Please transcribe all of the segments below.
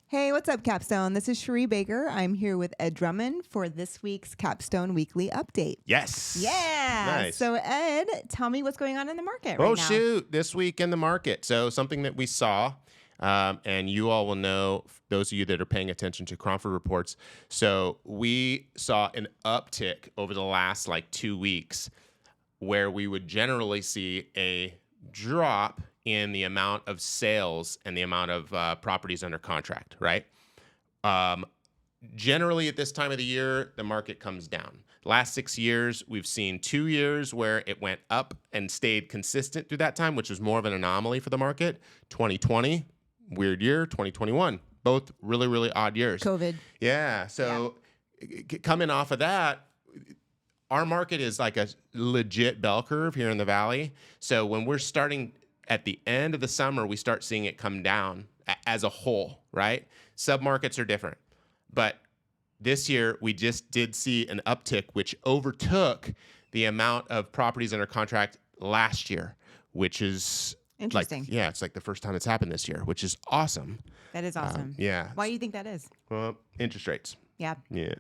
Hey, what's up, Capstone? This is Cherie Baker. I'm here with Ed Drummond for this week's Capstone Weekly Update. Yes. Yeah. Nice. So, Ed, tell me what's going on in the market right Oh, now. shoot. This week in the market. So something that we saw, and you all will know, those of you that are paying attention to Cromford Reports. So we saw an uptick over the last 2 weeks where we would generally see a drop in the amount of sales and the amount of properties under contract, right? Generally, at this time of the year, the market comes down. Last 6 years, we've seen 2 years where it went up and stayed consistent through that time, which was more of an anomaly for the market. 2020, weird year. 2021, both really, really odd years. COVID. Yeah. So coming off of that, our market is like a legit bell curve here in the Valley. So when we're starting at the end of the summer, we start seeing it come down as a whole, right? Submarkets are different. But this year, we just did see an uptick, which overtook the amount of properties under contract last year, which is interesting. It's like the first time it's happened this year, which is awesome. That is awesome. Yeah. Why do you think that is? Well, interest rates. Yeah. Yeah.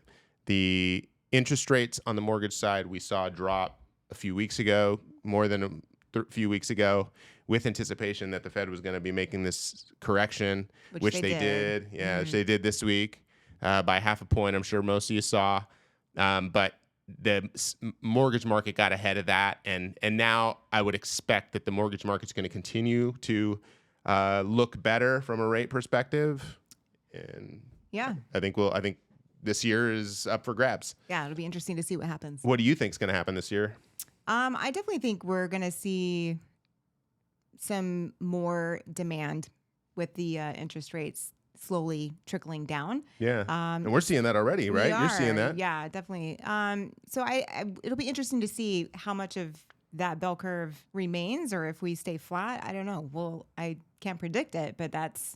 The interest rates on the mortgage side, we saw a drop a few weeks ago, more than a few weeks ago, with anticipation that the Fed was going to be making this correction, which they did. Yeah, which they did this week by 0.5 point. I'm sure most of you saw. But the mortgage market got ahead of that. And now I would expect that the mortgage market's going to continue to look better from a rate perspective. And yeah, I think this year is up for grabs. Yeah, it'll be interesting to see what happens. What do you think is going to happen this year? I definitely think we're going to see some more demand with the interest rates slowly trickling down. Yeah, and we're seeing that already, right? You're seeing that. Yeah, definitely. So it'll be interesting to see how much of that bell curve remains or if we stay flat. I don't know. Well, I can't predict it, but that's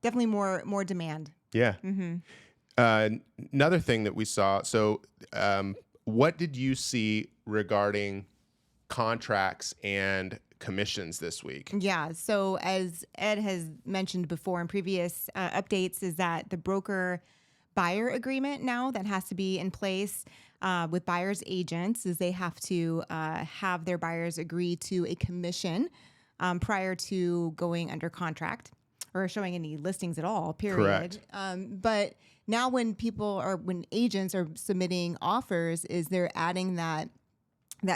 definitely more demand. Yeah. Mm-hmm. Another thing that we saw. So what did you see regarding contracts and commissions this week? Yeah. So as Ed has mentioned before in previous updates, is that the broker buyer agreement now that has to be in place with buyers agents is they have to have their buyers agree to a commission prior to going under contract or showing any listings at all, period. Correct. But now when agents are submitting offers, is they're adding that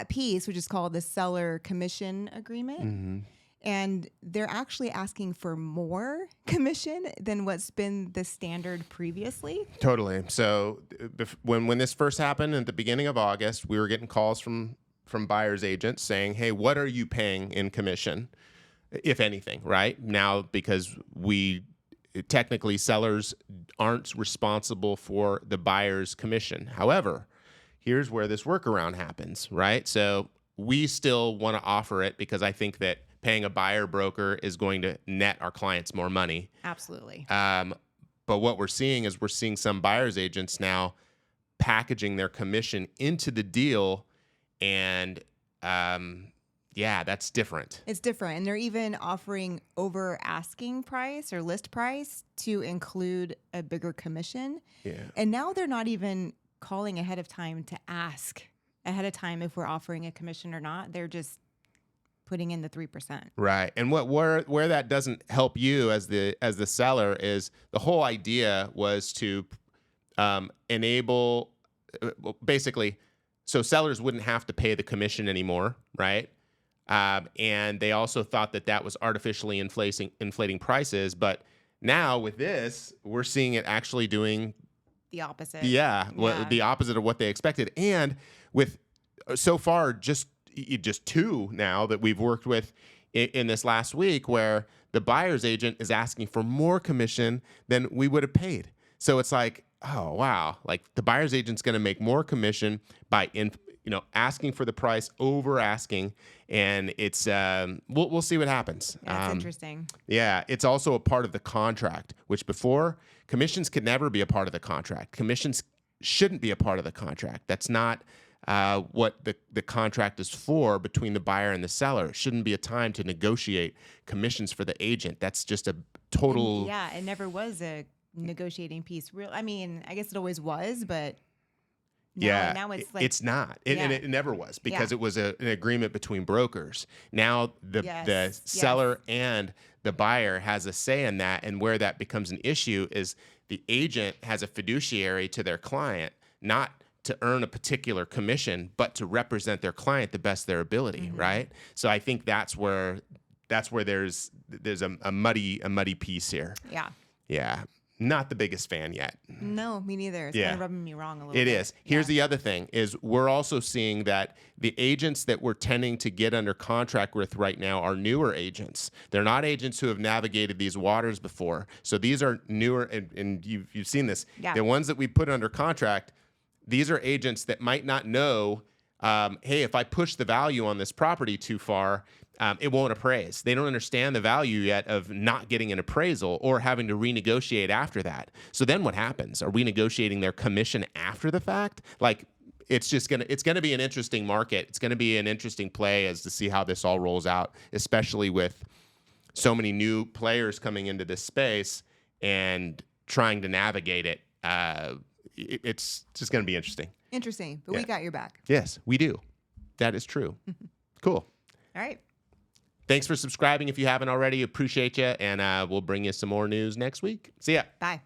piece, which is called the seller commission agreement. Mm-hmm. And they're actually asking for more commission than what's been the standard previously. Totally. So when this first happened at the beginning of August, we were getting calls from buyers agents saying, hey, what are you paying in commission, if anything, right? Now, because technically sellers aren't responsible for the buyer's commission. However, here's where this workaround happens, right? So we still want to offer it because I think that paying a buyer broker is going to net our clients more money. Absolutely. But what we're seeing is some buyers agents now packaging their commission into the deal, and that's different. It's different, and they're even offering over asking price or list price to include a bigger commission. Yeah. And now they're not even calling ahead of time to ask ahead of time if we're offering a commission or not. They're just putting in the 3%. Right. And where that doesn't help you as the seller is the whole idea was to enable basically so sellers wouldn't have to pay the commission anymore, right? And they also thought that was artificially inflating prices. But now with this, we're seeing it actually doing the opposite. Yeah. The opposite of what they expected. And with so far just 2 now that we've worked with in this last week, where the buyer's agent is asking for more commission than we would have paid. So it's like, oh wow, like the buyer's agent's going to make more commission by asking for the price over asking, and it's we'll see what happens. That's interesting. Yeah, it's also a part of the contract, which before commissions could never be a part of the contract. Commissions shouldn't be a part of the contract. That's not what the contract is for between the buyer and the seller. It shouldn't be a time to negotiate commissions for the agent. That's just a total. Yeah, it never was a negotiating piece. I mean, I guess it always was, but now it's like it's not, and it never was, because it was an agreement between brokers. Now the seller and the buyer has a say in that, and where that becomes an issue is the agent has a fiduciary to their client, not to earn a particular commission, but to represent their client the best their ability, right? So I think that's where there's a muddy piece here. Yeah. Not the biggest fan yet. No, me neither. It's kind of rubbing me wrong a little bit. It is. Here's the other thing is we're also seeing that the agents that we're tending to get under contract with right now are newer agents. They're not agents who have navigated these waters before. So these are newer, and you've seen this. Yeah. The ones that we put under contract, these are agents that might not know, hey, if I push the value on this property too far, it won't appraise. They don't understand the value yet of not getting an appraisal or having to renegotiate after that. So then what happens? Are we negotiating their commission after the fact? Like, it's gonna be an interesting market. It's gonna be an interesting play as to see how this all rolls out, especially with so many new players coming into this space and trying to navigate it. It's just gonna be interesting. Interesting, but we got your back. Yes, we do. That is true. Cool. All right. Thanks for subscribing if you haven't already. Appreciate you, and we'll bring you some more news next week. See ya. Bye.